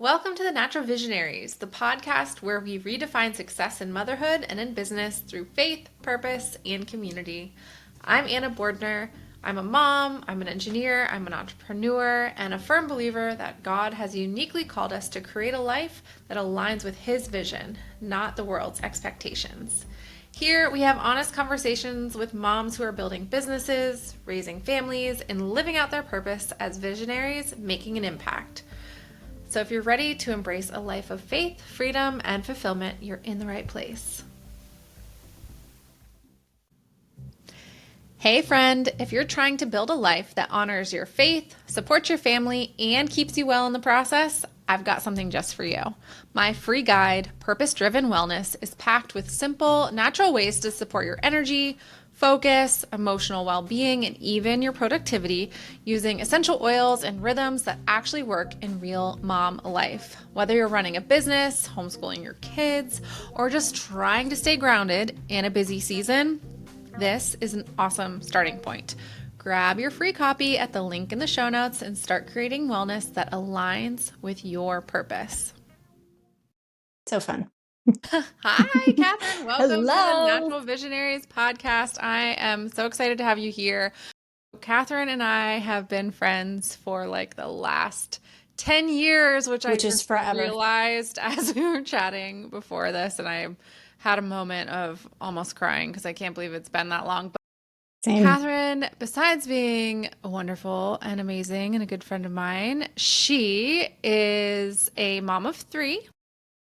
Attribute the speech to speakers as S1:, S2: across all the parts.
S1: Welcome to the Natural Visionaries, the podcast where we redefine success in motherhood and in business through faith, purpose, and community. I'm Anna Bordner. I'm a mom, I'm an engineer, I'm an entrepreneur, and a firm believer that God has uniquely called us to create a life that aligns with His vision, not the world's expectations. Here, we have honest conversations with moms who are building businesses, raising families, and living out their purpose as visionaries, making an impact. So if you're ready to embrace a life of faith, freedom, and fulfillment, you're in the right place. Hey friend, if you're trying to build a life that honors your faith, supports your family, and keeps you well in the process, I've got something just for you. My free guide, Purpose Driven Wellness, is packed with simple, natural ways to support your energy, focus, emotional well-being, and even your productivity using essential oils and rhythms that actually work in real mom life. Whether you're running a business, homeschooling your kids, or just trying to stay grounded in a busy season, this is an awesome starting point. Grab your free copy at the link in the show notes and start creating wellness that aligns with your purpose.
S2: So fun.
S1: Hi, Catherine. Welcome to the
S2: Hello.
S1: Natural Visionaries podcast. I am so excited to have you here. Catherine and I have been friends for like the last 10 years, which I
S2: Is
S1: just
S2: forever.
S1: realized as we were chatting before this. And I had a moment of almost crying because I can't believe it's been that long. But
S2: Same.
S1: Catherine, besides being wonderful and amazing and a good friend of mine, she is a mom of three.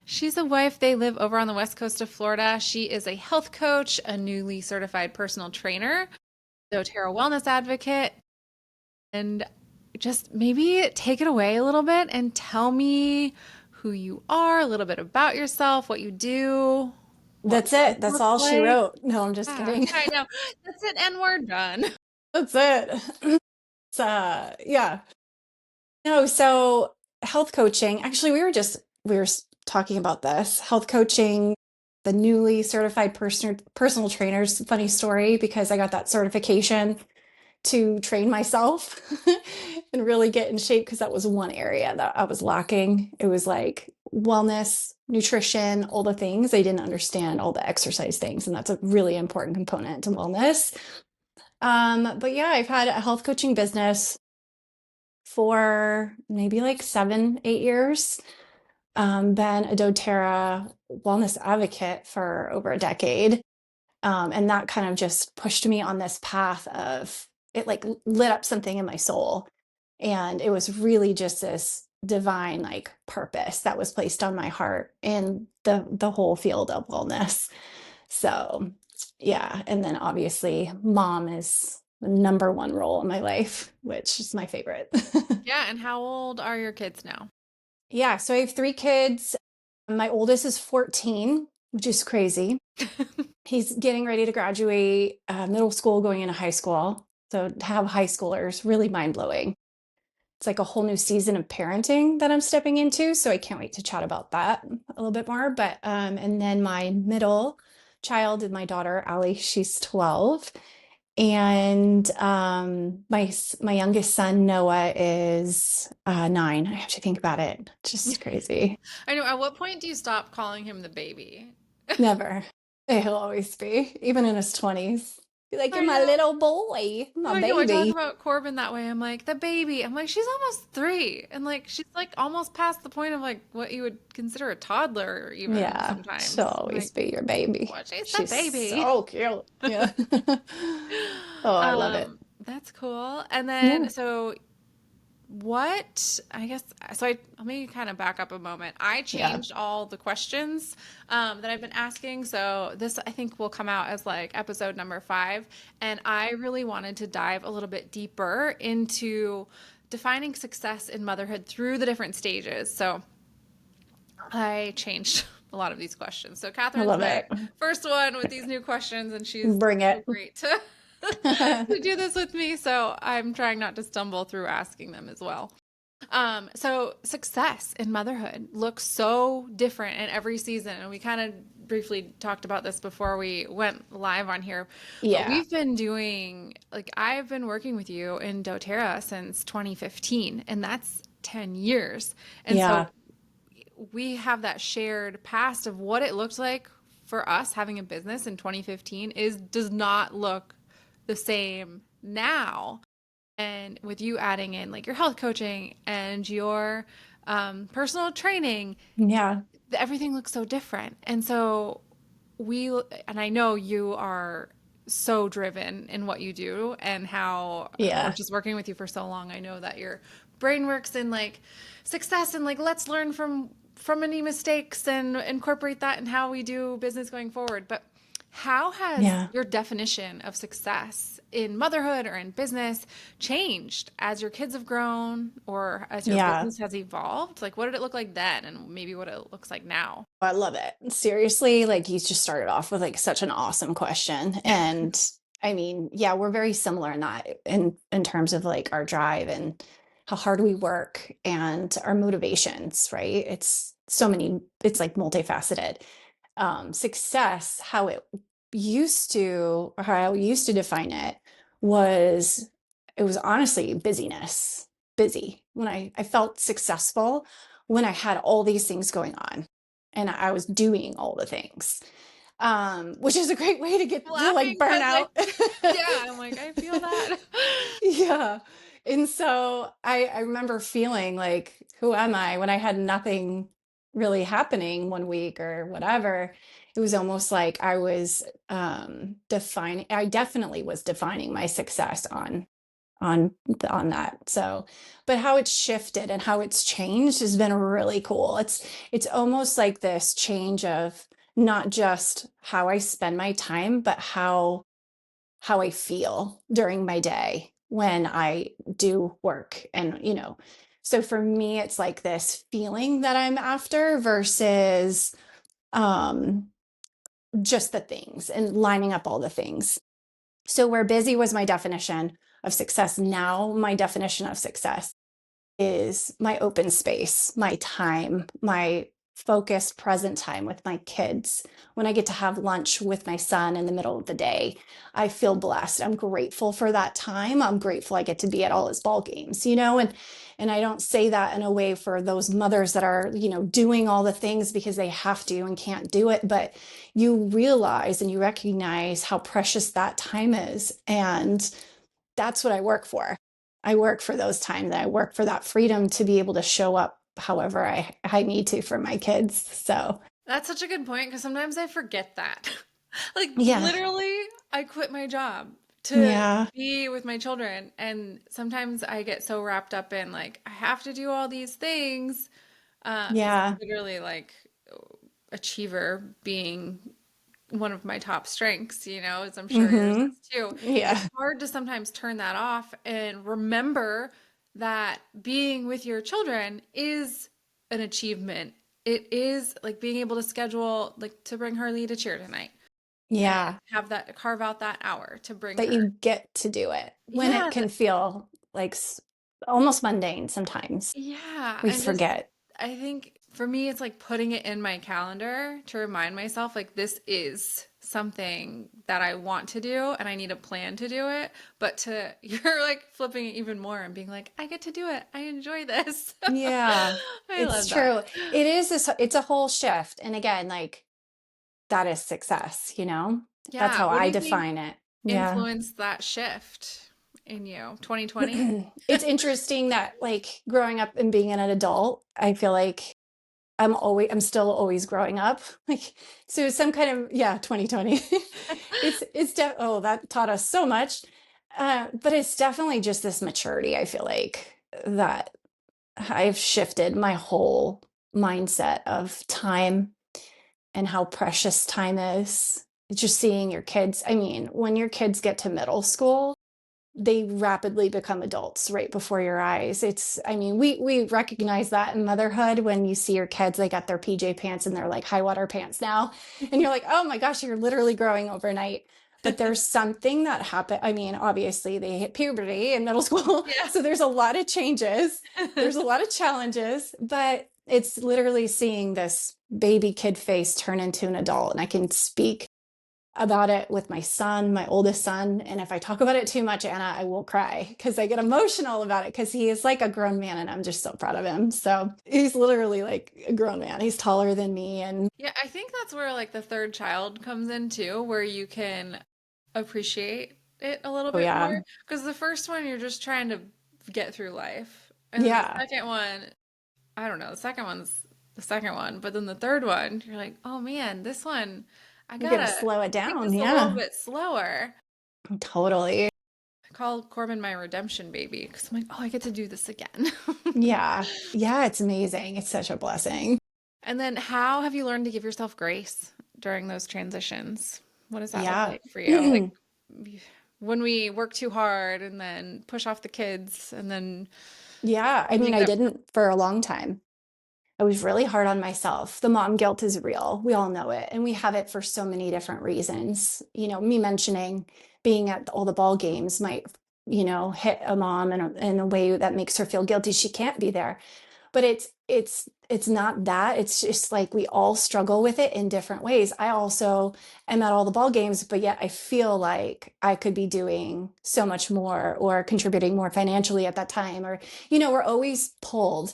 S1: She's a wife. They live over on the west coast of Florida. She is a health coach, a newly certified personal trainer, doTERRA wellness advocate, and just maybe take it away a little bit and tell me who you are, a little bit about yourself, what you do.
S2: That's it. That's all she wrote. No, I'm just kidding.
S1: I know. That's it. And we're done.
S2: That's it. It's, yeah. No, so health coaching, actually, we were talking about this. Health coaching, the newly certified personal trainers, funny story, because I got that certification to train myself and really get in shape because that was one area that I was lacking. It was like wellness, nutrition, all the things. I didn't understand all the exercise things, and that's a really important component to wellness. But yeah, I've had a health coaching business for maybe like 7, 8 years. Been a doTERRA wellness advocate for over a decade. And that kind of just pushed me on this path of it, like lit up something in my soul. And it was really just this divine like purpose that was placed on my heart in the whole field of wellness. So yeah. And then obviously mom is the number one role in my life, which is my favorite.
S1: Yeah. And how old are your kids now?
S2: Yeah. So I have 3 kids. My oldest is 14, which is crazy. He's getting ready to graduate middle school, going into high school. So to have high schoolers, really mind blowing. It's like a whole new season of parenting that I'm stepping into. So I can't wait to chat about that a little bit more. But and then my middle child is my daughter, Allie. She's 12. And my youngest son, Noah, is 9. I have to think about it. Just crazy.
S1: I know. At what point do you stop calling him the baby?
S2: Never. He'll always be, even in his 20s. Be like, you're
S1: I
S2: my
S1: know.
S2: little boy, my
S1: I know. I talk
S2: baby.
S1: about Corbin that way. I'm like, the baby. I'm like, she's almost 3. And like, she's like almost past the point of like what you would consider a toddler, even
S2: Yeah, she'll
S1: sometimes. I'm
S2: always
S1: like,
S2: be your baby.
S1: what? She's the
S2: She's
S1: baby.
S2: so cute. Yeah. Oh, I love it.
S1: That's cool. And
S2: Yeah.
S1: then, so what, I guess, so let me kind of back up a moment. I
S2: Yeah.
S1: changed all the questions that I've been asking. So this, I think, will come out as like episode number 5. And I really wanted to dive a little bit deeper into defining success in motherhood through the different stages. So I changed a lot of these questions. So
S2: I
S1: Catherine's
S2: love
S1: my
S2: it.
S1: first one with these new questions, and she's
S2: Bring
S1: so
S2: it.
S1: great to to do this with me. So I'm trying not to stumble through asking them as well. So success in motherhood looks so different in every season, and we kind of briefly talked about this before we went live on here. But
S2: Yeah.
S1: we've been doing like I've been working with you in doTERRA since 2015, and that's 10 years. And so
S2: Yeah.
S1: we have that shared past of what it looked like for us having a business in 2015 is does not look the same now. And with you adding in like your health coaching and your personal training,
S2: Yeah.
S1: everything looks so different. And so we, and I know you are so driven in what you do and how,
S2: Yeah.
S1: just working with you for so long, I know that your brain works in like success and like let's learn from any mistakes and incorporate that in how we do business going forward. But how has
S2: Yeah.
S1: your definition of success in motherhood or in business changed as your kids have grown or as your
S2: Yeah.
S1: business has evolved? Like, what did it look like then and maybe what it looks like now?
S2: I love it. Seriously, like you just started off with like such an awesome question. And I mean, yeah, we're very similar in that in terms of like our drive and how hard we work and our motivations, right? It's so many, it's like multifaceted. Success, how it used to, or how I used to define it was honestly busyness, busy. When I felt successful, when I had all these things going on and I was doing all the things, which is a great way to get to like
S1: Laughing because
S2: burnout.
S1: yeah, I'm like, I feel that.
S2: Yeah. And so I remember feeling like, who am I when I had nothing really happening one week or whatever? It was almost like I was defining, I definitely was defining my success on that. So, but how it's shifted and how it's changed has been really cool. It's almost like this change of not just how I spend my time, but how I feel during my day when I do work. And, so for me, it's like this feeling that I'm after versus um, just the things and lining up all the things. So where busy was my definition of success, now my definition of success is my open space, my time, my focused present time with my kids. When I get to have lunch with my son in the middle of the day, I feel blessed. I'm grateful for that time. I'm grateful I get to be at all his ball games, and I don't say that in a way for those mothers that are, doing all the things because they have to and can't do it, but you realize and you recognize how precious that time is. And that's what I work for. I work for those times. I work for that freedom to be able to show up however I need to for my kids. So,
S1: That's such a good point because sometimes I forget that. Like
S2: yeah,
S1: literally, I quit my job to
S2: yeah,
S1: be with my children, and sometimes I get so wrapped up in like I have to do all these things because
S2: yeah,
S1: literally like achiever being one of my top strengths, as I'm sure yours
S2: hmm,
S1: is too. It's
S2: yeah,
S1: hard to sometimes turn that off and remember that being with your children is an achievement. It is like being able to schedule, like to bring Harley to cheer tonight and
S2: yeah,
S1: have that carve out that hour to bring
S2: that
S1: her.
S2: you get to do it when it
S1: Yeah,
S2: can feel like almost mundane sometimes.
S1: yeah.
S2: We
S1: And just,
S2: forget.
S1: I think for me, it's like putting it in my calendar to remind myself, like, this is something that I want to do and I need a plan to do it. But you're like flipping it even more and being like, I get to do it. I enjoy this.
S2: Yeah,
S1: I
S2: it's
S1: love that.
S2: true. It's a whole shift. And again, like that is success. That's
S1: Yeah.
S2: how
S1: What do
S2: I
S1: you think
S2: define it. Yeah.
S1: influenced that shift in you? 2020?
S2: It's interesting that like growing up and being an adult, I feel like I'm still always growing up. Like so some kind of, yeah, 2020. Oh, that taught us so much. But it's definitely just this maturity, I feel like, that I've shifted my whole mindset of time and how precious time is. Just seeing your kids. I mean, when your kids get to middle school, they rapidly become adults right before your eyes. I mean, we recognize that in motherhood when you see your kids, they got their PJ pants and they're like high water pants now. And you're like, oh my gosh, you're literally growing overnight. But there's something that happened. I mean, obviously they hit puberty in middle school.
S1: Yeah.
S2: So there's a lot of changes. There's a lot of challenges, but it's literally seeing this baby kid face turn into an adult. And I can speak about it with my son, my oldest son. And if I talk about it too much, Anna, I will cry because I get emotional about it because he is like a grown man and I'm just so proud of him. So he's literally like a grown man. He's taller than me. And
S1: Yeah, I think that's where like the third child comes in too, where you can appreciate it a little
S2: oh,
S1: bit
S2: yeah.
S1: more. Because the first one, you're just trying to get through life. And then the
S2: Yeah.
S1: second one, I don't know, the second one's the second one. But then the third one, you're like, oh man, this one, I
S2: You got to
S1: gotta
S2: slow it
S1: take
S2: down.
S1: this a little
S2: Yeah.
S1: bit slower.
S2: Totally.
S1: I call Corbin my redemption baby because I'm like, oh, I get to do this again.
S2: Yeah. Yeah. It's amazing. It's such a blessing.
S1: And then how have you learned to give yourself grace during those transitions? What does that look
S2: Yeah.
S1: like for you? Like when we work too hard and then push off the kids and then
S2: Yeah. I
S1: you
S2: mean,
S1: make
S2: I
S1: that.
S2: didn't for a long time. I was really hard on myself. The mom guilt is real. We all know it. And we have it for so many different reasons. Me mentioning being at all the ball games might, hit a mom in a way that makes her feel guilty. She can't be there. But it's not that. It's just like we all struggle with it in different ways. I also am at all the ball games, but yet I feel like I could be doing so much more or contributing more financially at that time. Or, we're always pulled.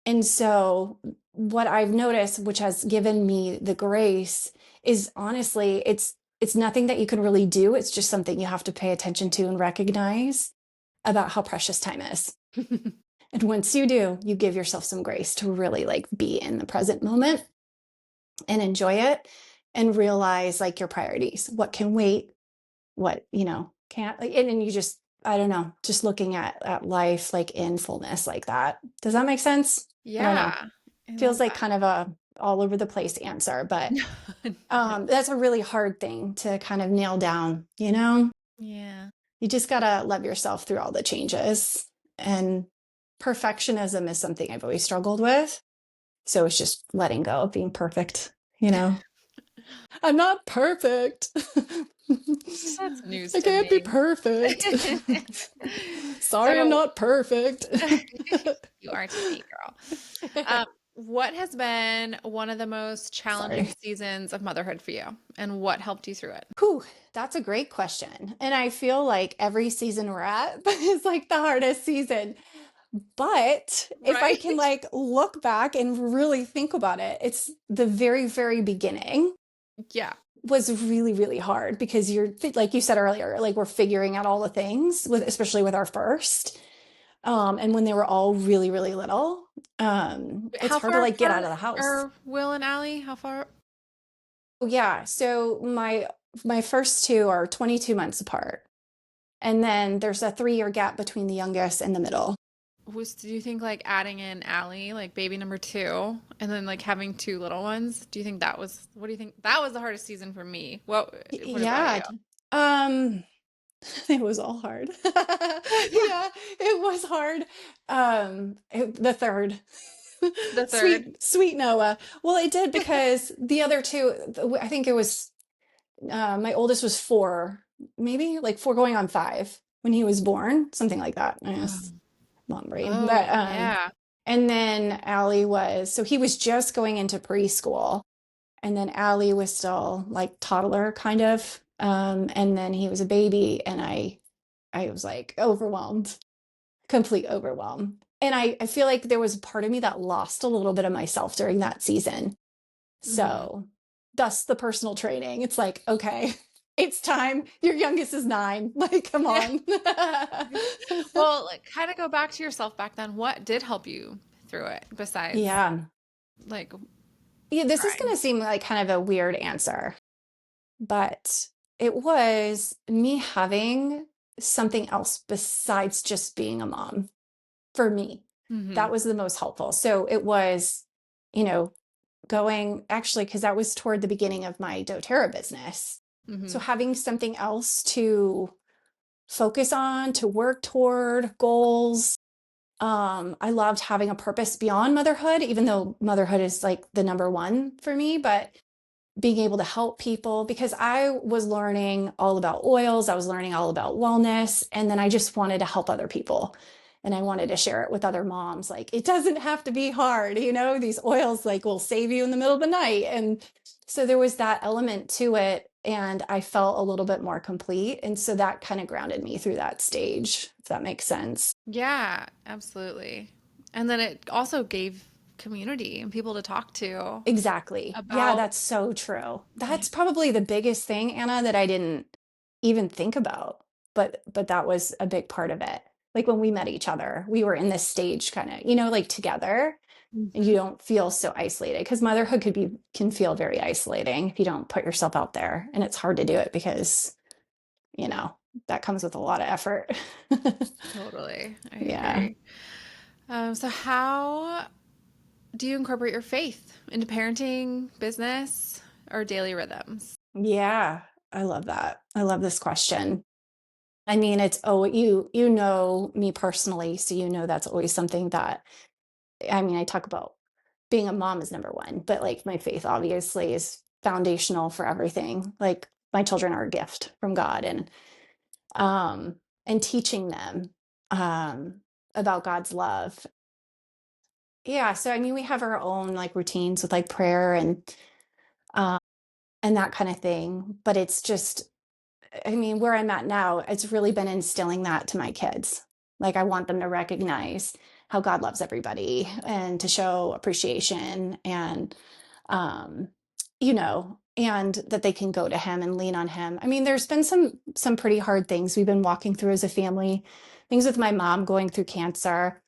S2: And so what I've noticed, which has given me the grace, is honestly, it's nothing that you can really do. It's just something you have to pay attention to and recognize about how precious time is. And once you do, you give yourself some grace to really like be in the present moment and enjoy it and realize like your priorities, what can wait, what, can't, like, and then you just, I don't know, just looking at life like in fullness like that. Does that make sense? I don't know.
S1: Yeah, I
S2: Feels
S1: love
S2: like kind of a all over the place answer, but
S1: that. No.
S2: that's a really hard thing to kind of nail down,
S1: Yeah.
S2: You just gotta love yourself through all the changes. And perfectionism is something I've always struggled with. So it's just letting go of being perfect, I'm not perfect.
S1: That's news
S2: I
S1: to
S2: can't be
S1: me.
S2: perfect. Sorry, I'm
S1: So
S2: not perfect.
S1: you are to me, girl. What has been one of the most challenging
S2: Sorry.
S1: seasons of motherhood for you, and what helped you through it?
S2: Whew, that's a great question. And I feel like every season we're at is like the hardest season. But if I
S1: Right?
S2: can like look back and really think about it, it's the very, very beginning
S1: Yeah.
S2: was really, really hard because like you said earlier, like we're figuring out all the things with, especially with our first. And when they were all really, really little, it's
S1: How
S2: hard to
S1: far
S2: like get out
S1: apart
S2: of the house.
S1: are Will and Allie? How far?
S2: Yeah. So my first two are 22 months apart. And then there's a 3-year gap between the youngest and the middle.
S1: Do you think like adding in Allie, like baby number two, and then like having two little ones? Do you think that was, what do you think? That was the hardest season for me. What about
S2: Yeah.
S1: you?
S2: Um, it was all hard. Yeah, it was hard. The third.
S1: The third.
S2: Sweet Noah. Well, it did because the other two, I think it was my oldest was 4, maybe like 4 going on 5 when he was born, something like that. I guess mom brain.
S1: Oh,
S2: But
S1: yeah.
S2: and then Allie was, so he was just going into preschool, and then Allie was still like toddler kind of. And then he was a baby, and I was like overwhelmed, complete overwhelm. And I feel like there was a part of me that lost a little bit of myself during that season.
S1: Hmm.
S2: So thus the personal training. It's like, okay, it's time. Your youngest is 9. Like, come
S1: Yeah.
S2: on.
S1: Well, like kind of go back to yourself back then. What did help you through it besides
S2: Yeah.
S1: like
S2: Yeah, this is going
S1: crying?
S2: to seem like kind of a weird answer, but it was me having something else besides just being a mom for me.
S1: Hmm.
S2: That was the most helpful. So it was, you know, going actually, because that was toward the beginning of my doTERRA business. So
S1: Hmm.
S2: having something else to focus on, to work toward goals. I loved having a purpose beyond motherhood, even though motherhood is like the number one for me, but being able to help people because I was learning all about oils, I was learning all about wellness, and then I just wanted to help other people. And I wanted to share it with other moms. Like, it doesn't have to be hard, these oils like will save you in the middle of the night. And so there was that element to it and I felt a little bit more complete. And so that kind of grounded me through that stage, if that makes sense.
S1: Yeah, absolutely. And then it also gave community and people to talk to
S2: Exactly. Yeah,
S1: about.
S2: that's so true.
S1: Yeah.
S2: That's probably the biggest thing, Anna, that I didn't even think about, but that was a big part of it. Like when we met each other, we were in this stage kind of, like together, and you
S1: Hmm.
S2: don't feel so isolated because motherhood can feel very isolating if you don't put yourself out there, and it's hard to do it because, you know, that comes with a lot of effort.
S1: Totally. I
S2: Yeah.
S1: agree. So how do you incorporate your faith into parenting, business, or daily rhythms?
S2: Yeah. I love that. I love this question. I mean, it's oh, you know me personally, so you know that's always something that I mean, I talk about being a mom is number one, but like my faith obviously is foundational for everything. Like my children are a gift from God, um and teaching them um about God's love. Yeah, so I mean, we have our own like routines with like prayer um and that kind of thing, but it's just I mean, where I'm at now, it's really been instilling that to my kids. Like, I want them to recognize how God loves everybody and to show appreciation um, and that they can go to Him and lean on Him. I mean, there's been some pretty hard things we've been walking through as a family, things with my mom going through cancer.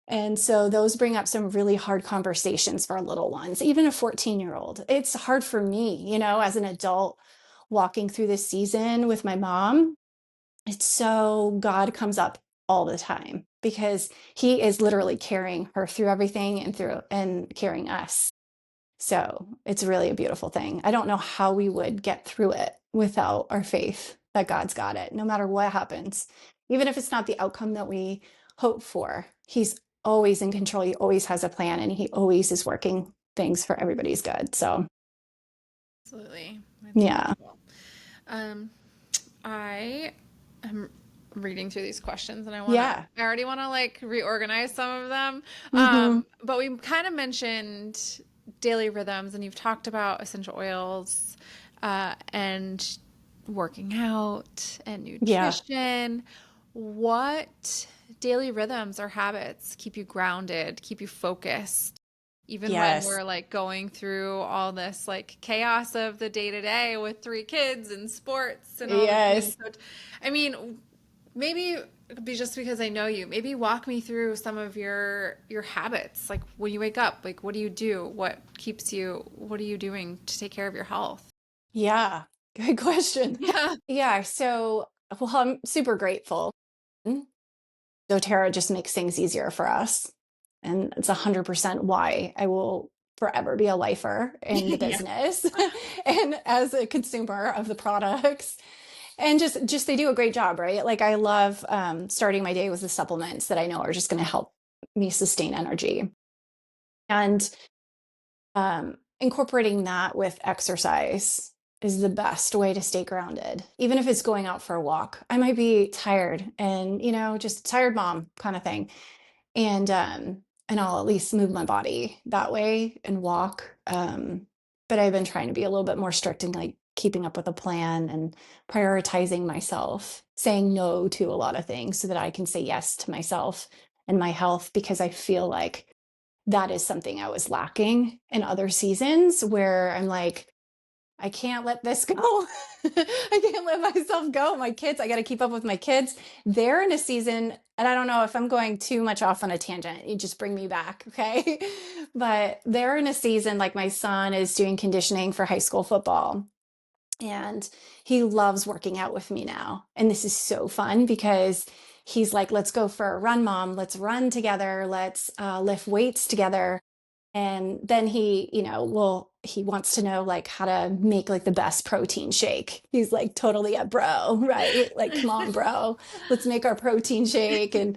S2: And so those bring up some really hard conversations for our little ones, even a 14-year-old. It's hard for me, as an adult walking through this season with my mom. It's so God comes up all the time because he is literally carrying her through everything and carrying us. So it's really a beautiful thing. I don't know how we would get through it without our faith that God's got it, no matter what happens. Even if it's not the outcome that we hope for, He's always in control. He always has a plan and He always is working things for everybody's good. So,
S1: Absolutely. That's
S2: yeah.
S1: beautiful. Um, I am reading through these questions and
S2: Yeah.
S1: I already want to like reorganize some of them.
S2: Hmm.
S1: But we kind of mentioned daily rhythms and you've talked about essential oils, and working out and
S2: Yeah.
S1: nutrition. What daily rhythms or habits keep you grounded, keep you focused? Even when
S2: Yes.
S1: we're like going through all this like chaos of the day to day with three kids and sports and all the things.
S2: Yes.
S1: So, I mean, maybe it could be just because I know you. Maybe walk me through some of your habits. Like when you wake up, like what do you do? What are you doing to take care of your health?
S2: Yeah. Good question.
S1: Yeah.
S2: Yeah. So, well, I'm super grateful. doTERRA just makes things easier for us. And it's 100% why I will forever be a lifer in the
S1: Yeah.
S2: business and as a consumer of the products. And just they do a great job, right? Like I love starting my day with the supplements that I know are just going to help me sustain energy. And incorporating that with exercise is the best way to stay grounded, even if it's going out for a walk. I might be tired and, just tired mom kind of thing. And I'll at least move my body that way and walk. But I've been trying to be a little bit more strict in like keeping up with a plan and prioritizing myself, saying no to a lot of things so that I can say yes to myself and my health because I feel like that is something I was lacking in other seasons where I'm like, I can't let this go. I can't let myself go. My kids, I got to keep up with my kids. They're in a season, and I don't know if I'm going too much off on a tangent. You just bring me back, okay? But they're in a season like my son is doing conditioning for high school football. And he loves working out with me now. And this is so fun because he's like, let's go for a run, mom. Let's run together. Let's lift weights together. And then he wants to know like how to make like the best protein shake. He's like totally a bro, right? Like, come on, bro, let's make our protein shake. And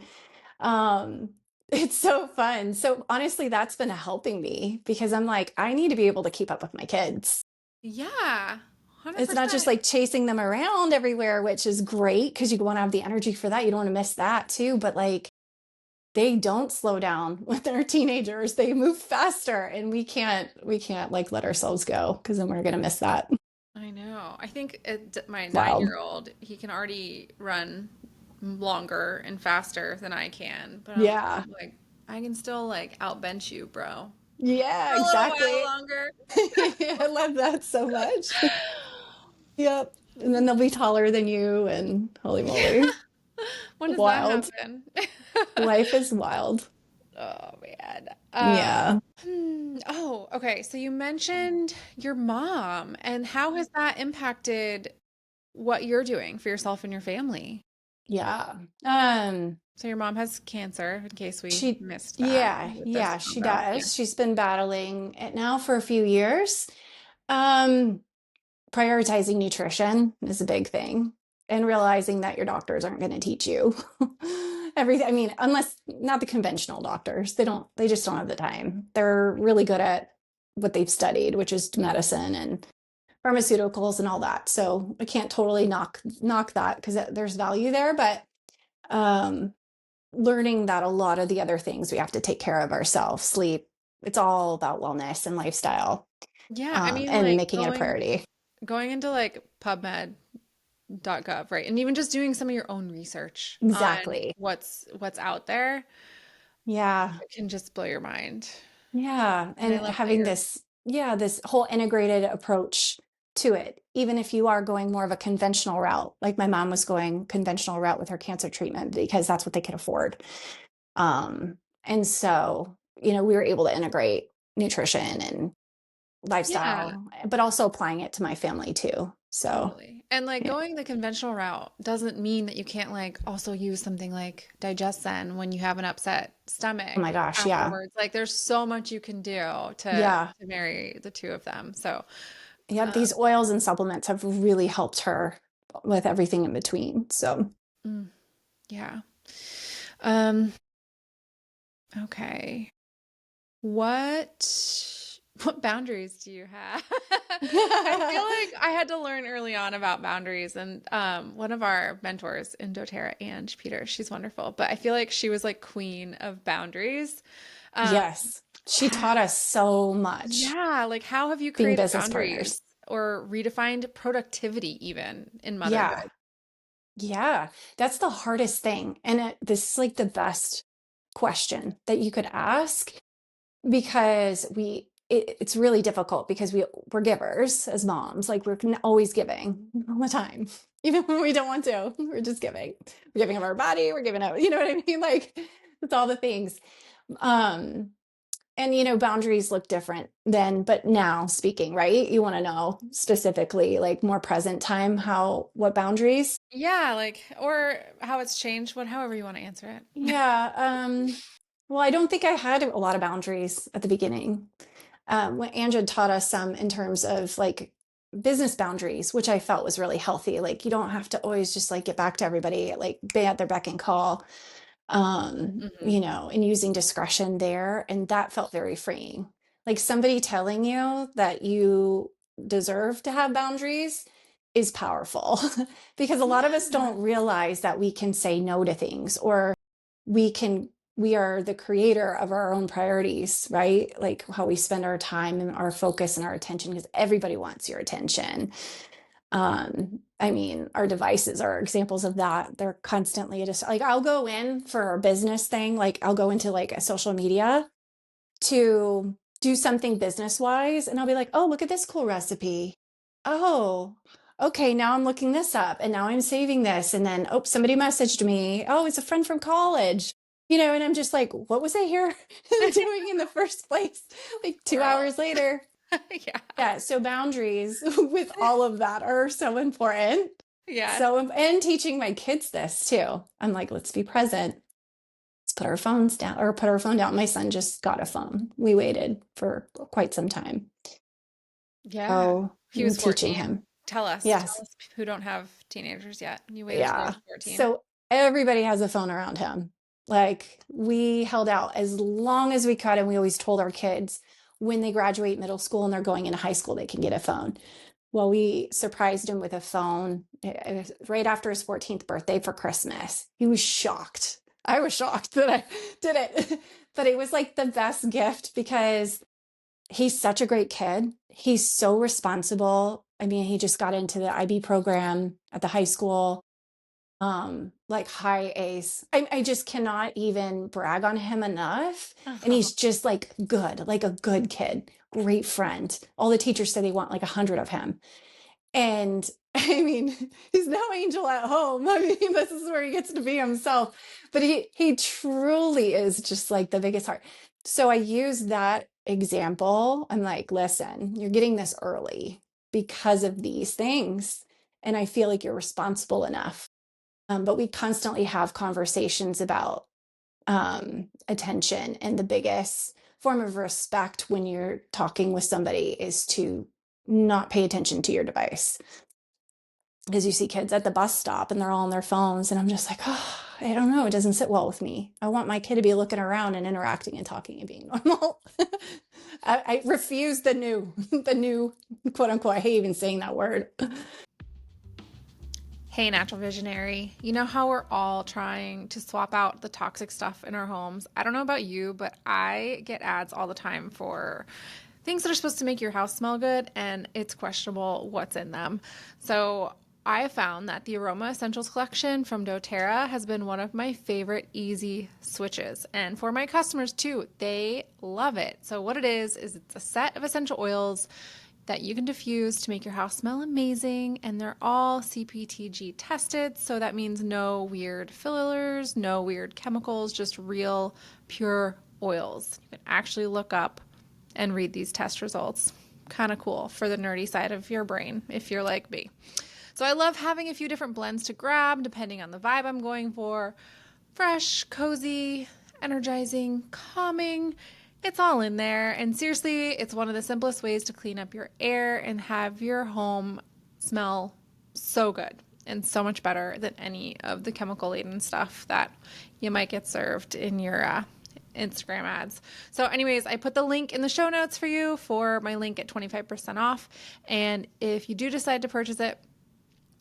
S2: um, it's so fun. So honestly, that's been helping me because I'm like, I need to be able to keep up with my kids.
S1: Yeah.
S2: It's not just
S1: 100%.
S2: like chasing them around everywhere, which is great because you want to have the energy for that. You don't want to miss that too. But like, they don't slow down when they're teenagers. They move faster and we can't like let ourselves go because then we're going to miss that.
S1: I know. I think my
S2: Wild.
S1: 9-year-old, he can already run longer and faster than I can. But I'm
S2: Yeah.
S1: like, I can still like outbench you, bro,
S2: Yeah,
S1: for a little while
S2: exactly.
S1: longer.
S2: I love that so much. Yep. And then they'll be taller than you and holy
S1: Yeah.
S2: moly.
S1: When does that
S2: Wild.
S1: happen?
S2: Life is wild.
S1: Oh man.
S2: Yeah.
S1: Oh, okay. So you mentioned your mom, and how has that impacted what you're doing for yourself and your family?
S2: Yeah. Um,
S1: So your mom has cancer, in case we
S2: she,
S1: missed that
S2: yeah,
S1: with this
S2: yeah, she
S1: combo. Yeah.
S2: does. She's been battling it now for a few years. Um, Prioritizing nutrition is a big thing, and realizing that your doctors aren't going to teach you everything. I mean, unless not the conventional doctors, they just don't have the time. They're really good at what they've studied, which is medicine and pharmaceuticals and all that. So I can't totally knock that because there's value there, but um, learning that a lot of the other things we have to take care of ourselves, sleep, it's all about wellness and lifestyle,
S1: Yeah, I mean
S2: and
S1: like
S2: making it a priority.
S1: going into like PubMed.gov, right? And even just doing some of your own research on
S2: Exactly.
S1: what's out there
S2: Yeah.
S1: can just blow your mind.
S2: Yeah.
S1: And I
S2: And
S1: love that
S2: having
S1: you're
S2: this whole integrated approach to it, even if you are going more of a conventional route, like my mom was going conventional route with her cancer treatment because that's what they could afford. And so, we were able to integrate nutrition and
S1: yeah.
S2: lifestyle, but also applying it to my family too. So,
S1: Totally. And like
S2: yeah.
S1: going the conventional route doesn't mean that you can't like also use something like DigestZen when you have an upset
S2: Oh
S1: stomach
S2: my gosh. Yeah.
S1: afterwards. Like there's so much you can do
S2: Yeah.
S1: to marry the two of them. So,
S2: Yep.
S1: um,
S2: These oils and supplements have really helped her with everything in between. So,
S1: mm, yeah. Um, okay. What boundaries do you have? I feel like I had to learn early on about boundaries, and one of our mentors in doTERRA, Ange Peter, she's wonderful, but I feel like she was like queen of boundaries. Um,
S2: yes, she
S1: ha-
S2: taught us so much
S1: yeah, like how have you
S2: being
S1: created
S2: business
S1: boundaries
S2: partners.
S1: or redefined productivity even in
S2: Yeah.
S1: motherhood?
S2: Yeah. That's the hardest thing. And this is like the best question that you could ask because it's really difficult because we're givers as moms. Like we're always giving all the time, even when we don't want to. We're just giving. We're giving of our body. We're giving out. You know what I mean? Like it's all the things. Um, and boundaries look different then, but now speaking, right? You want to know specifically, like more present time, what boundaries?
S1: Yeah, like or how it's changed, however you want to answer it.
S2: Yeah. Well, I don't think I had a lot of boundaries at the beginning. When Andrea taught us some in terms of like business boundaries, which I felt was really healthy. Like you don't have to always just like get back to everybody, like be at their beck and call,
S1: Hmm.
S2: and using discretion there. And that felt very freeing. Like somebody telling you that you deserve to have boundaries is powerful because a lot of us
S1: Yeah.
S2: don't realize that we can say no to things or we can we are the creator of our own priorities, right? Like how we spend our time and our focus and our attention because everybody wants your attention. I mean, our devices are examples of that. They're constantly just like I'll go in for a business thing, like I'll go into like a social media to do something business wise, and I'll be like, oh, look at this cool recipe. Oh, okay, now I'm looking this up and now I'm saving this. And then, oh, somebody messaged me. Oh, it's a friend from college. And I'm just like, what was I here doing in the first place? Like 2 hours
S1: Girl.
S2: later.
S1: Yeah.
S2: Yeah. So boundaries with all of that are so important.
S1: Yes.
S2: So, and teaching my kids this too. I'm like, let's be present. Let's put our phones down or put our phone down. My son just got a phone. We waited for quite some time.
S1: Yeah.
S2: Oh,
S1: He was
S2: teaching
S1: 14.
S2: him.
S1: Tell us,
S2: Yes.
S1: tell us who don't have teenagers yet. You waited till he
S2: Yeah.
S1: was 14.
S2: So everybody has a phone around him. Like we held out as long as we could. And we always told our kids when they graduate middle school and they're going into high school, they can get a phone. Well, we surprised him with a phone right after his 14th birthday for Christmas. He was shocked. I was shocked that I did it. But it was like the best gift because he's such a great kid. He's so responsible. I mean, he just got into the IB program at the high school, like high ace. I just cannot even brag on him enough. And
S1: Oh.
S2: he's just like good, like a good kid, great friend. All the teachers say they want like 100 of him. And I mean, he's no angel at home. I mean, this is where he gets to be himself. But he truly is just like the biggest heart. So I use that example. I'm like, listen, you're getting this early because of these things. And I feel like you're responsible enough. But we constantly have conversations about attention. And the biggest form of respect when you're talking with somebody is to not pay attention to your device. Because you see kids at the bus stop and they're all on their phones. And I'm just like, oh, I don't know. It doesn't sit well with me. I want my kid to be looking around and interacting and talking and being normal. I refuse the new quote unquote, I hate even saying that word.
S1: Hey, natural visionary. You know how we're all trying to swap out the toxic stuff in our homes? I don't know about you, but I get ads all the time for things that are supposed to make your house smell good, and it's questionable what's in them. So I have found that the Aroma Essentials collection from doTERRA has been one of my favorite easy switches. And for my customers too, they love it. So what it is it's a set of essential oils that you can diffuse to make your house smell amazing, and they're all CPTG tested, so that means no weird fillers, no weird chemicals, just real pure oils. You can actually look up and read these test results. Kind of cool for the nerdy side of your brain if you're like me. So I love having a few different blends to grab depending on the vibe I'm going for. Fresh, cozy, energizing, calming. It's all in there. And seriously, it's one of the simplest ways to clean up your air and have your home smell so good and so much better than any of the chemical laden stuff that you might get served in your Instagram ads. So anyways, I put the link in the show notes for you for my link at 25% off. And if you do decide to purchase it,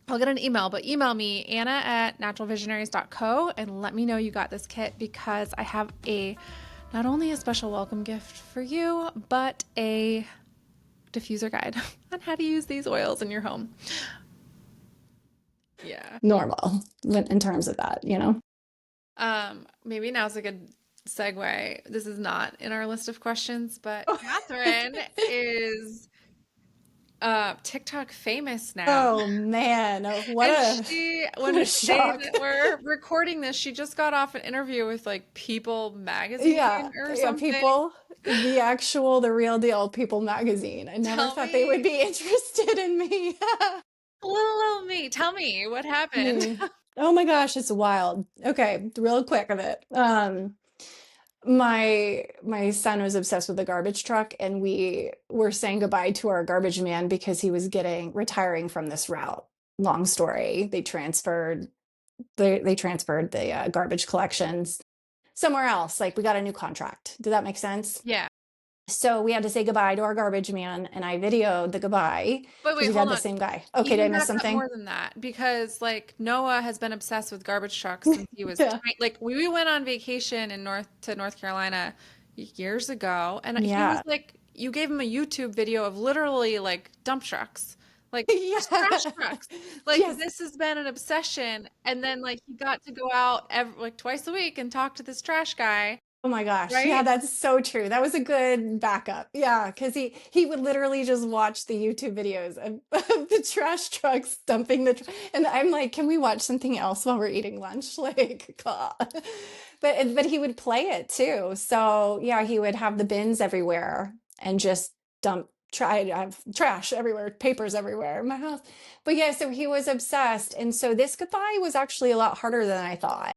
S1: I'll get an email, but email me, anna@naturalvisionaries.co, and let me know you got this kit because I have not only a special welcome gift for you, but a diffuser guide on how to use these oils in your home. Yeah.
S2: Normal in terms of that, you know?
S1: Maybe now's a good segue. This is not in our list of questions, but Catherine is TikTok famous now.
S2: Oh man, what
S1: And
S2: a
S1: when
S2: what a
S1: the day
S2: shock.
S1: that we're recording this, she just got off an interview with like People
S2: Yeah,
S1: magazine or
S2: yeah,
S1: something.
S2: People, the real deal, People magazine. I never
S1: Tell
S2: thought they would
S1: me,
S2: be interested in me.
S1: little me, tell me what happened.
S2: Me. Oh my gosh, it's wild. Okay, real quick of it. My son was obsessed with the garbage truck, and we were saying goodbye to our garbage man because he was getting retiring from this route. Long story. They transferred the garbage collections somewhere else. Like we got a new contract. Did that make sense?
S1: Yeah.
S2: So we had to say goodbye to our garbage man, and I videoed the goodbye
S1: But
S2: because
S1: wait,
S2: we've
S1: hold
S2: had the
S1: on.
S2: same guy. Okay, did I
S1: Even
S2: miss
S1: back up
S2: something?
S1: more than that because like Noah has been obsessed with garbage trucks since he was
S2: Yeah.
S1: tiny. Like we went on vacation in North Carolina years ago, and he was
S2: Yeah.
S1: like, you gave him a YouTube video of literally like dump trucks, like just trash
S2: Yeah.
S1: trucks. Like
S2: Yes.
S1: this has been an obsession, and then like he got to go out like twice a week and talk to this trash guy,
S2: Oh my gosh. Yeah,
S1: right?
S2: that's so true. That was a good backup. Yeah, because he would literally just watch the YouTube videos of the trash trucks dumping and I'm like, can we watch something else while we're eating lunch? Like, God. But he would play it too. So yeah, he would have the bins everywhere and just try to have trash everywhere, papers everywhere in my house. But yeah, so he was obsessed. And so this goodbye was actually a lot harder than I thought.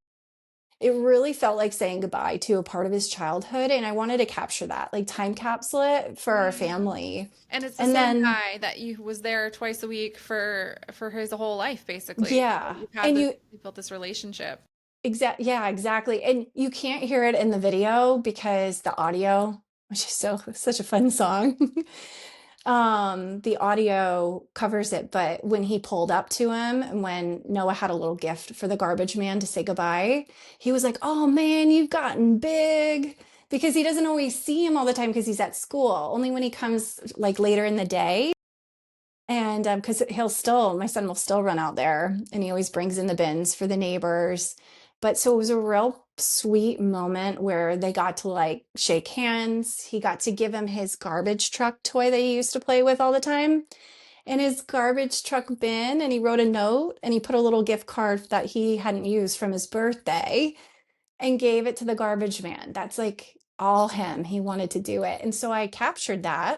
S2: It really felt like saying goodbye to a part of his childhood, and I wanted to capture that, like time capsule it for our
S1: Wow.
S2: family.
S1: And it's the
S2: And
S1: same
S2: then,
S1: guy that you was there twice a week for his whole life, basically. So
S2: yeah,
S1: you've had
S2: and
S1: this, you built this relationship.
S2: yeah, exactly. And you can't hear it in the video because the audio, which is such a fun song. The audio covers it, but when he pulled up to him and when Noah had a little gift for the garbage man to say goodbye, he was like, "Oh man, you've gotten big." because he doesn't always see him all the time because he's at school, only when he comes like later in the day. And because he'll still, my son will still run out there and he always brings in the bins for the neighbors. But so it was a real sweet moment where they got to like shake hands. He got to give him his garbage truck toy that he used to play with all the time in his garbage truck bin. And he wrote a note and he put a little gift card that he hadn't used from his birthday and gave it to the garbage man. That's like all him. He wanted to do it. And so I captured that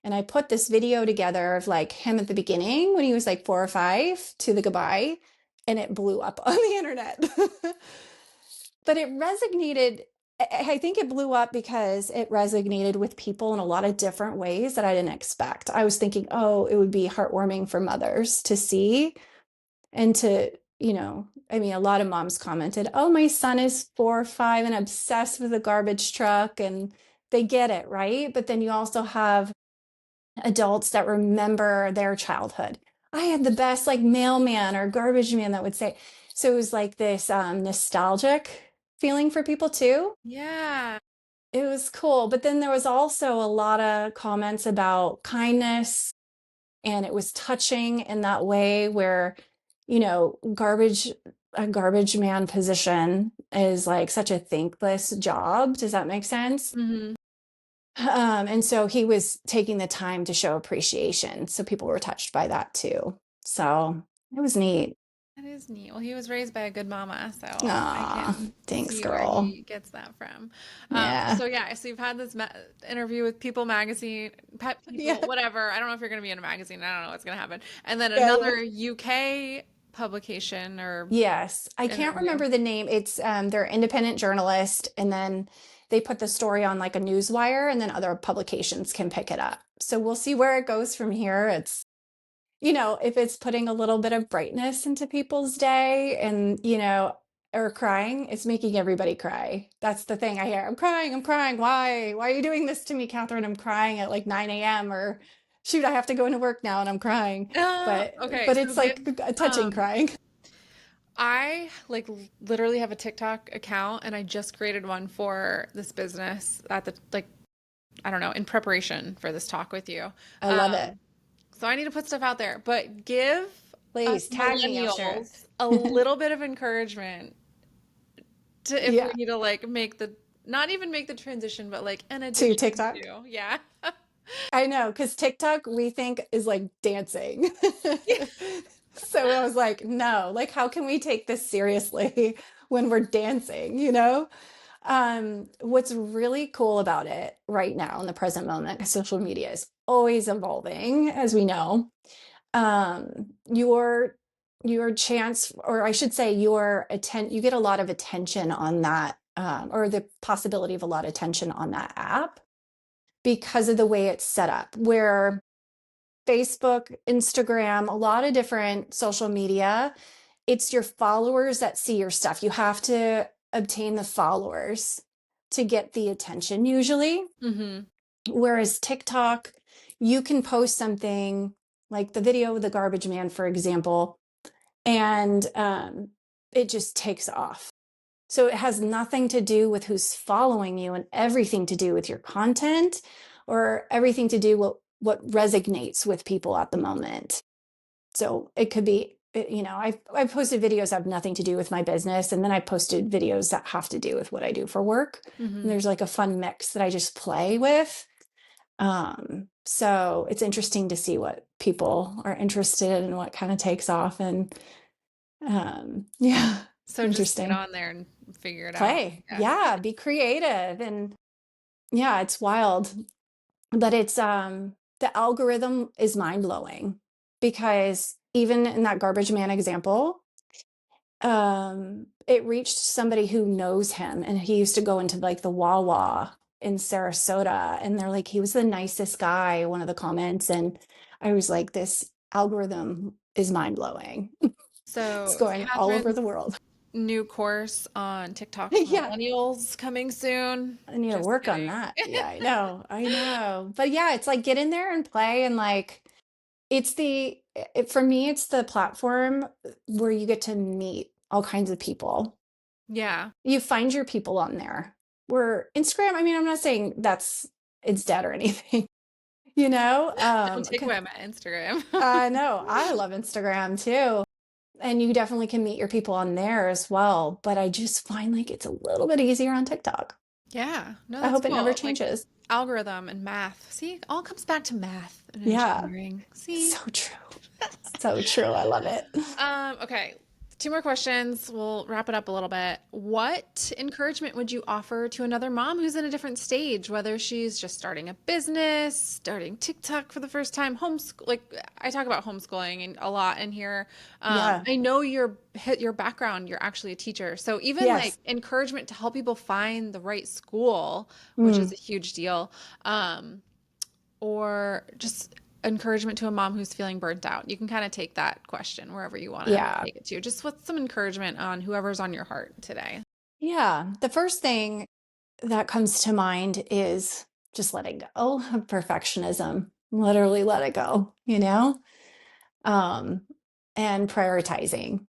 S2: and I put this video together of like him at the beginning when he was like 4 or 5 to the goodbye, and it blew up on the internet. But it resonated. I think it blew up because it resonated with people in a lot of different ways that I didn't expect. I was thinking, oh, it would be heartwarming for mothers to see and to, I mean, a lot of moms commented, oh, my son is 4 or 5 and obsessed with a garbage truck, and they get it, right? But then you also have adults that remember their childhood. I had the best like mailman or garbage man that would say. So it was like this nostalgic feeling for people too.
S1: Yeah.
S2: It was cool. But then there was also a lot of comments about kindness, and it was touching in that way where, a garbage man position is like such a thankless job. Does that make sense?
S1: Hmm.
S2: And so he was taking the time to show appreciation. So people were touched by that too. So it was neat.
S1: That is neat. Well, he was raised by a good mama, so I
S2: Aw,
S1: can
S2: thanks,
S1: see where
S2: girl.
S1: he gets that from.
S2: Yeah.
S1: So yeah, so you've had this interview with People Magazine, Pet
S2: Yeah.
S1: People, whatever. I don't know if you're going to be in a magazine. I don't know what's going to happen. And then
S2: Yeah.
S1: another UK publication or
S2: Yes. I can't
S1: interview.
S2: remember the name. It's they're independent journalist, and then they put the story on like a newswire, and then other publications can pick it up. So we'll see where it goes from here. It's if it's putting a little bit of brightness into people's day and, or crying, it's making everybody cry. That's the thing I hear. I'm crying. I'm crying. Why? Why are you doing this to me, Catherine? I'm crying at like 9 a.m. or shoot, I have to go into work now and I'm crying. But
S1: Okay,
S2: but
S1: so
S2: it's
S1: give
S2: like a touching
S1: um
S2: crying.
S1: I like literally have a TikTok account and I just created one for this business at the like I don't know, in preparation for this talk with you.
S2: I love it.
S1: Um So I need to put stuff out there, but give us
S2: Please tag me. I'll share
S1: millennials a
S2: it.
S1: little bit of encouragement to if we
S2: Yeah.
S1: need to like make the not even make the transition, but like an
S2: To
S1: addition
S2: TikTok.
S1: to. Yeah.
S2: I know, because TikTok we think is like dancing.
S1: Yeah.
S2: So I was like, no, like, how can we take this seriously when we're dancing, you know? What's really cool about it right now in the present moment, because social media is always evolving, as we know. Your chance, or I should say, you get a lot of attention on that, or the possibility of a lot of attention on that app because of the way it's set up, where Facebook, Instagram, a lot of different social media, it's your followers that see your stuff. You have to obtain the followers to get the attention usually.
S1: Hmm.
S2: Whereas TikTok, you can post something like the video of the garbage man, for example, and it just takes off. So it has nothing to do with who's following you and everything to do with your content or everything to do with what resonates with people at the moment. So it could be, I've posted videos that have nothing to do with my business, and then I posted videos that have to do with what I do for work. And
S1: Hmm.
S2: there's like a fun mix that I just play with. So it's interesting to see what people are interested in and what kind of takes off. And yeah,
S1: So just get
S2: interesting.
S1: on there and figure it out,
S2: Play.
S1: I guess.
S2: Yeah, be creative. And yeah, it's wild. But it's the algorithm is mind-blowing because even in that garbage man example, it reached somebody who knows him, and he used to go into like the Wawa in Sarasota, and they're like, he was the nicest guy, one of the comments. And I was like, this algorithm is mind-blowing. It's
S1: So
S2: going all over the
S1: Catherine's
S2: world.
S1: new course on TikTok for
S2: Yeah.
S1: millennials coming soon.
S2: I need to
S1: Just
S2: work on
S1: kidding.
S2: that. Yeah, I know. I know. But yeah, it's like get in there and play, and like for me it's the platform where you get to meet all kinds of people.
S1: Yeah.
S2: You find your people on there. where Instagram, I mean, I'm not saying it's dead or anything,
S1: Don't take away my Instagram.
S2: I know I love Instagram too. And you definitely can meet your people on there as well. But I just find like it's a little bit easier on TikTok.
S1: Yeah, no,
S2: I
S1: that's
S2: hope it never
S1: cool. Like
S2: changes.
S1: algorithm and math. See, it all comes back to math and
S2: Yeah.
S1: engineering.
S2: So
S1: See?
S2: true. So true. I love it.
S1: Okay. Two more questions. We'll wrap it up a little bit. What encouragement would you offer to another mom who's in a different stage, whether she's just starting a business, starting TikTok for the first time, homeschool? Like I talk about homeschooling and a lot in here.
S2: Yeah.
S1: I know your background. You're actually a teacher, so even like
S2: Yes.
S1: encouragement to help people find the right school, which is
S2: Mm.
S1: a huge deal. Or just encouragement to a mom who's feeling burnt out. You can kind of take that question wherever you want to
S2: Yeah.
S1: take it to. Just what's some encouragement on whoever's on your heart today?
S2: Yeah. The first thing that comes to mind is just letting go of perfectionism. Literally let it go, Um, and prioritizing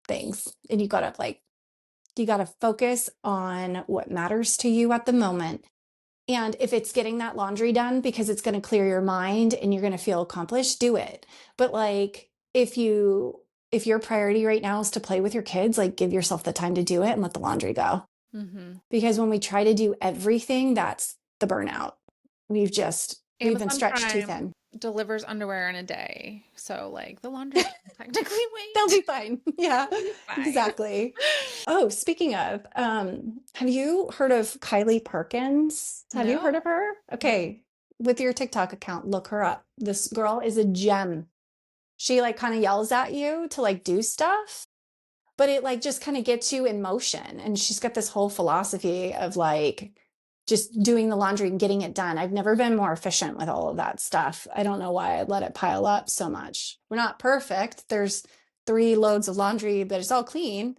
S2: things. And you gotta focus on what matters to you at the moment. And if it's getting that laundry done because it's going to clear your mind and you're going to feel accomplished, do it. But like if your priority right now is to play with your kids, like give yourself the time to do it and let the laundry go.
S1: Mm-hmm.
S2: Because when we try to do everything, that's the burnout. We've been
S1: Amazon
S2: stretched too
S1: Prime
S2: thin.
S1: delivers underwear in a day. So like the laundry can technically
S2: They'll
S1: wait.
S2: be fine. Yeah,
S1: It'll be fine.
S2: exactly. Oh, speaking of, have you heard of Kylie Perkins? Have you heard
S1: No.
S2: of her? Okay, with your TikTok account, look her up. This girl is a gem. She like kind of yells at you to like do stuff, but it like just kind of gets you in motion. And she's got this whole philosophy of like just doing the laundry and getting it done. I've never been more efficient with all of that stuff. I don't know why I let it pile up so much. We're not perfect. There's 3 loads of laundry, but it's all clean,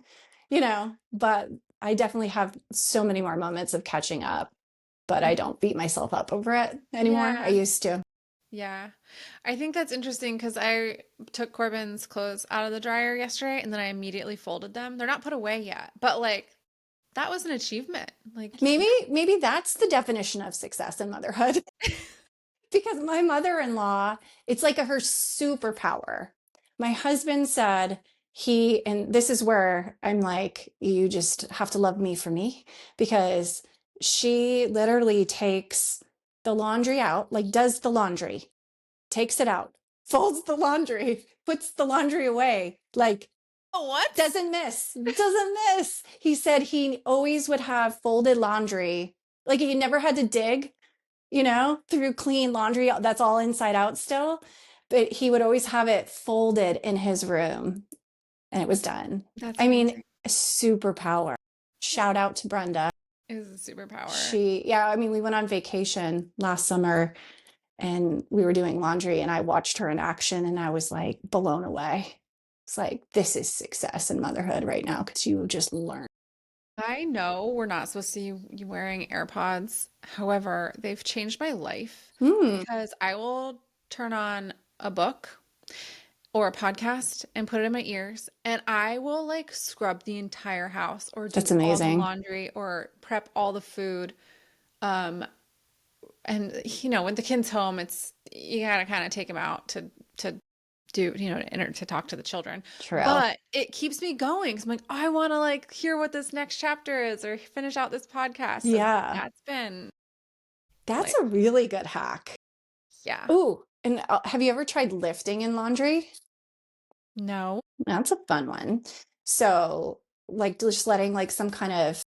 S2: but I definitely have so many more moments of catching up, but I don't beat myself up over it anymore. I
S1: Yeah.
S2: used to.
S1: Yeah. I think that's interesting because I took Corbin's clothes out of the dryer yesterday and then I immediately folded them. They're not put away yet, but like that was an achievement. Like,
S2: Maybe that's the definition of success in motherhood. Because my mother-in-law, it's like her superpower. My husband said and this is where I'm like, you just have to love me for me, because she literally takes the laundry out, like does the laundry, takes it out, folds the laundry, puts the laundry away, like
S1: oh, what?
S2: doesn't miss. He said he always would have folded laundry, like he never had to dig, through clean laundry that's all inside out still. But he would always have it folded in his room and it was done.
S1: That's
S2: I mean,
S1: amazing.
S2: a superpower. Shout out to Brenda.
S1: It is a superpower.
S2: Yeah, I mean, we went on vacation last summer and we were doing laundry and I watched her in action and I was like blown away. It's like, this is success in motherhood right now because you just learn.
S1: I know we're not supposed to see you wearing AirPods. However, they've changed my life
S2: Hmm,
S1: because I will turn on a book or a podcast and put it in my ears and I will like scrub the entire house or do
S2: that's
S1: all the
S2: amazing.
S1: laundry or prep all the food. Um, and when the kid's home, it's you gotta kind of take him out to do to talk to the children,
S2: True.
S1: but it keeps me going. 'Cause I'm like, oh, I want to like hear what this next chapter is or finish out this podcast. So
S2: Yeah,
S1: that's been
S2: that's
S1: like,
S2: a really good hack.
S1: yeah,
S2: Ooh, and have you ever tried lifting in laundry?
S1: no,
S2: That's a fun one. So, like, just letting like some kind of,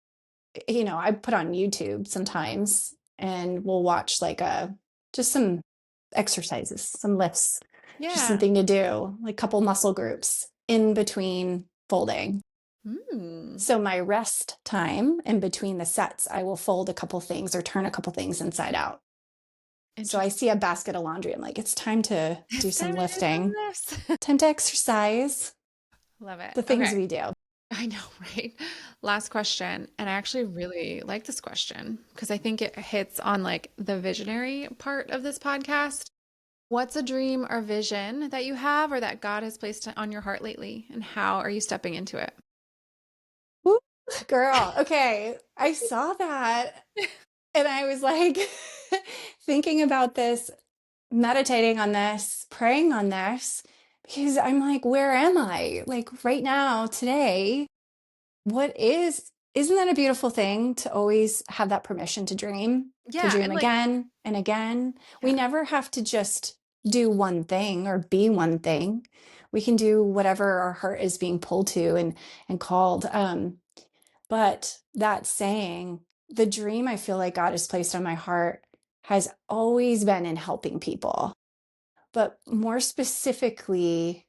S2: I put on YouTube sometimes and we'll watch like just some exercises, some lifts, just
S1: yeah.
S2: something to do, like couple muscle groups in between folding.
S1: Hmm.
S2: So my rest time in between the sets, I will fold a couple things or turn a couple things inside out. So I
S1: Interesting.
S2: see a basket of laundry. I'm like, it's time to do
S1: It's
S2: some
S1: time to do some
S2: lifting,
S1: lifts.
S2: time to exercise
S1: Love it.
S2: the things
S1: Okay.
S2: we do.
S1: I know, right? Last question. And I actually really like this question because I think it hits on like the visionary part of this podcast. What's a dream or vision that you have or that God has placed on your heart lately? And how are you stepping into it?
S2: Girl, okay. I saw that and I was like thinking about this, meditating on this, praying on this, because I'm like, where am I? Like right now, today, isn't that a beautiful thing to always have that permission to
S1: Yeah,
S2: dream
S1: and like,
S2: again and again? We
S1: yeah.
S2: never have to just do one thing or be one thing. We can do whatever our heart is being pulled to and called. But that saying, the dream I feel like God has placed on my heart has always been in helping people. But more specifically,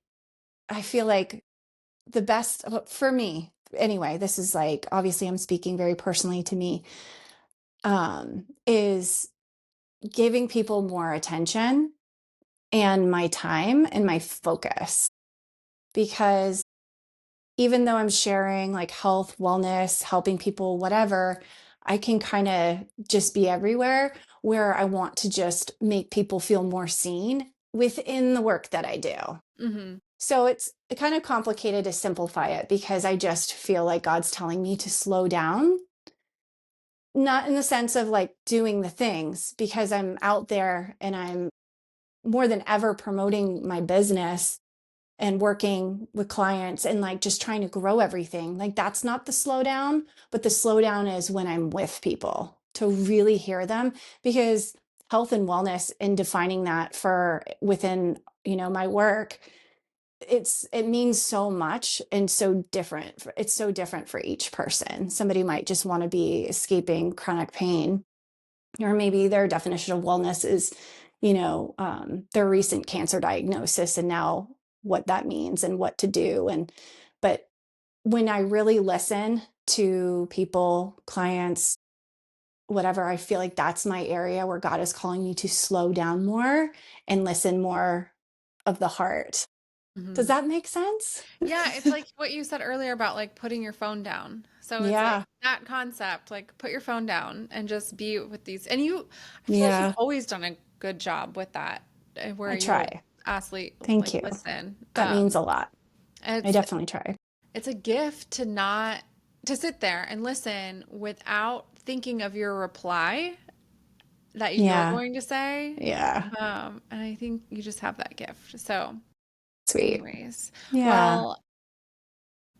S2: I feel like the best for me, anyway, this is like, obviously, I'm speaking very personally to me, is giving people more attention and my time and my focus. Because even though I'm sharing like health, wellness, helping people, whatever, I can kind of just be everywhere where I want to just make people feel more seen within the work that I do.
S1: Hmm.
S2: So it's kind of complicated to simplify it because I just feel like God's telling me to slow down, not in the sense of like doing the things, because I'm out there and I'm more than ever promoting my business and working with clients and like just trying to grow everything. Like that's not the slowdown, but the slowdown is when I'm with people to really hear them, because health and wellness and defining that for within, my work, it means so much and so different. It's so different for each person. Somebody might just want to be escaping chronic pain, or maybe their definition of wellness is, their recent cancer diagnosis and now what that means and what to do. But when I really listen to people, clients, whatever, I feel like that's my area where God is calling me to slow down more and listen more of the heart. Does
S1: Hmm.
S2: that make sense?
S1: Yeah, it's like what you said earlier about like putting your phone down. So it's like
S2: Yeah.
S1: that concept, like put your phone down and just be with these. And I feel like you've
S2: Yeah.
S1: always done a good job with that, where
S2: I
S1: you
S2: try.
S1: honestly
S2: Thank
S1: like
S2: you.
S1: listen.
S2: That means a lot. I
S1: It's
S2: definitely try.
S1: it's a gift to not to sit there and listen without thinking of your reply that you're
S2: Yeah.
S1: going to say.
S2: Yeah.
S1: And I think you just have that gift. So,
S2: Sweet.
S1: anyways,
S2: Yeah.
S1: well,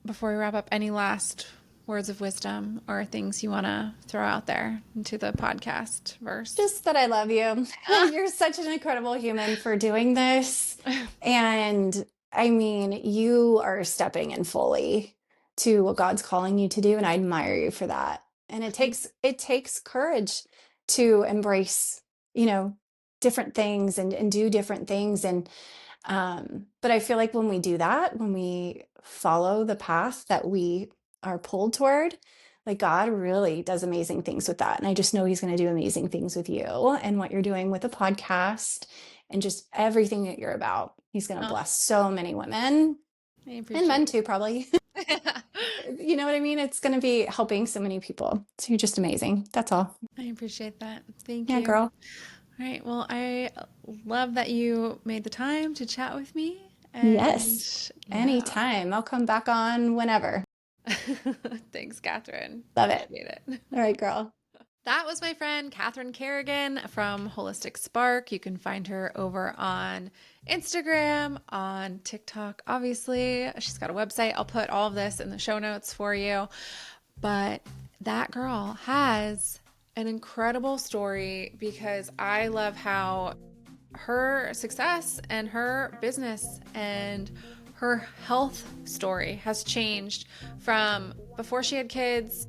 S1: before we wrap up, any last words of wisdom or things you want to throw out there into the podcast verse?
S2: Just that I love you. You're such an incredible human for doing this. And I mean, you are stepping in fully to what God's calling you to do. And I admire you for that. And
S1: Thank
S2: it takes courage to embrace, you know, different things and do different things. But I feel like when we do that, when we follow the path that we are pulled toward, like God really does amazing things with that. And I just know He's going to do amazing things with you and what you're doing with the podcast and just everything that you're about. He's going to
S1: oh,
S2: bless so many women
S1: I
S2: and men
S1: appreciate
S2: too, probably.
S1: it.
S2: You know what I mean? It's going to be helping so many people. So you're just amazing. That's all.
S1: I appreciate that. Thank
S2: Yeah,
S1: you.
S2: girl.
S1: All right. Well, I love that you made the time to chat with me. And
S2: Yes.
S1: yeah.
S2: Anytime. I'll come back on whenever.
S1: Thanks, Catherine.
S2: Love it.
S1: Appreciate it.
S2: All right, girl.
S1: That was my friend Catherine Carrigan from Holistic Spark. You can find her over on Instagram, on TikTok, obviously. She's got a website. I'll put all of this in the show notes for you. But that girl has an incredible story because I love how her success and her business and her health story has changed from before she had kids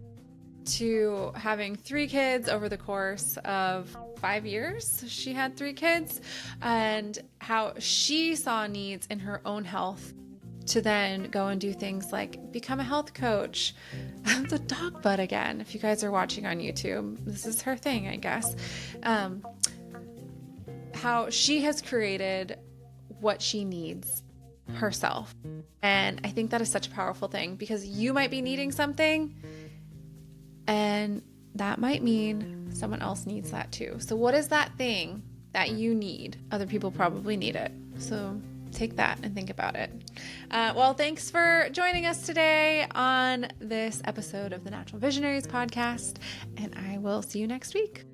S1: to having 3 kids over the course of 5 years. She had 3 kids, and how she saw needs in her own health to then go and do things like become a health coach. The dog butt again. If you guys are watching on YouTube, this is her thing, I guess. How she has created what she needs herself. And I think that is such a powerful thing because you might be needing something and that might mean someone else needs that too. So, what is that thing that you need? Other people probably need it. So, take that and think about it. Well, thanks for joining us today on this episode of the Natural Visionaries podcast, and I will see you next week.